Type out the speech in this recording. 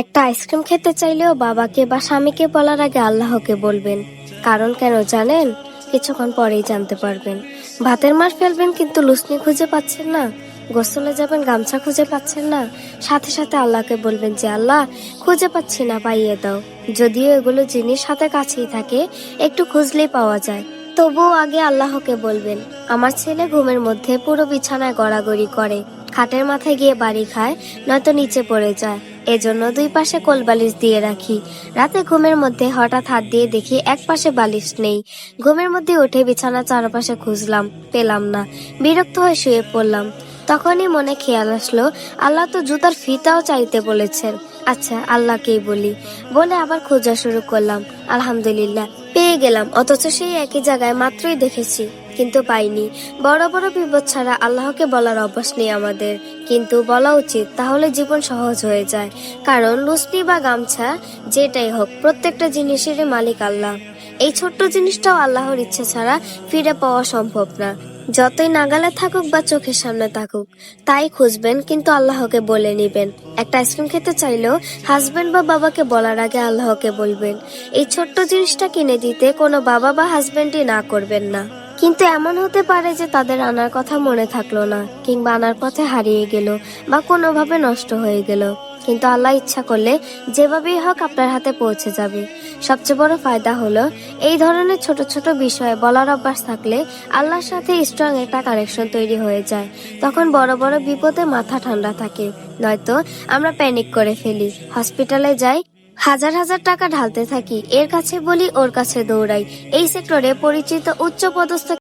একটা আইসক্রিম খেতে চাইলেও বাবাকে বা স্বামীকে বলার আগে আল্লাহকে বলবেন। কারণ কেন জানেন? কিছুক্ষণ পরেই জানতে পারবেন। ভাতের মার ফেলবেন কিন্তু লুসনি খুঁজে পাচ্ছেন না, গোসলে যাবেন গামছা খুঁজে পাচ্ছেন না, সাথে সাথে আল্লাহকে বলবেন যে আল্লাহ খুঁজে পাচ্ছি না, পাইয়ে দাও। যদিও এগুলো জিনিস হাতে কাছেই থাকে, একটু খুঁজলেই পাওয়া যায়, তবুও আগে আল্লাহকে বলবেন। আমার ছেলে ঘুমের মধ্যে পুরো বিছানায় গড়াগড়ি করে, খাটের মাথায় গিয়ে বাড়ি খায়, নয়তো নিচে পড়ে যায়। এজন্য দুই পাশে কোল বালিশ দিয়ে রাখি। রাতে ঘুমের মধ্যে হঠাৎ হাত দিয়ে দেখি এক পাশে বালিশ নেই। ঘুমের মধ্যে উঠে বিছানা চারপাশে খুঁজলাম, পেলাম না। বিরক্ত হয়ে শুয়ে পড়লাম। তখনই মনে খেয়াল আসলো, আল্লাহ তো জুতার ফিতাও চাইতে বলেছেন। আচ্ছা আল্লাহকেই বলি, বলে আবার খোঁজা শুরু করলাম। আলহামদুলিল্লাহ পেয়ে গেলাম, অথচ সেই একই জায়গায় মাত্রই দেখেছি, কিন্তু পাইনি। বড় বড় বিপদ ছাড়া আল্লাহকে বলার অভ্যাস নেই আমাদের, কিন্তু বলা উচিত, তাহলে জীবন সহজ হয়ে যায়। কারণ লুসনি বা গামছা যেটাই হোক, প্রত্যেকটা জিনিসেরই মালিক আল্লাহ। এই ছোট্ট জিনিসটাও আল্লাহর ইচ্ছে ছাড়া ফিরে পাওয়া সম্ভব না। যতই নাগালে থাকুক বা চোখের সামনে থাকুক, তাই খুঁজবেন, কিন্তু আল্লাহকে বলে নিবেন। একটা আইসক্রিম খেতে চাইলেও হাজবেন্ড বা বাবাকে বলার আগে আল্লাহকে বলবেন। এই ছোট্ট জিনিসটা কিনে দিতে কোনো বাবা বা হাজবেন্ডই না করবেন না। কিন্তু এমন হতে পারে যে তাদের আনার কথা মনে থাকলো না, কিংবা আনার পথে হারিয়ে গেল, বা কোনোভাবে নষ্ট হয়ে গেল। কিন্তু আল্লাহ ইচ্ছা করলে যেভাবেই হোক আপনার হাতে পৌঁছে যাবে। সবচেয়ে বড় ফায়দা হলো, এই ধরনের ছোট ছোট বিষয়ে বলার অভ্যাস থাকলে আল্লাহর সাথে স্ট্রং একটা কানেকশন তৈরি হয়ে যায়। তখন বড় বড় বিপদে মাথা ঠান্ডা থাকে। নয়তো আমরা প্যানিক করে ফেলি, হসপিটালে যাই, হাজার হাজার টাকা ঢালতে থাকি, এর কাছে বলি ওর কাছে দৌড়াই। এই সেক্টরে পরিচিত উচ্চ পদস্থ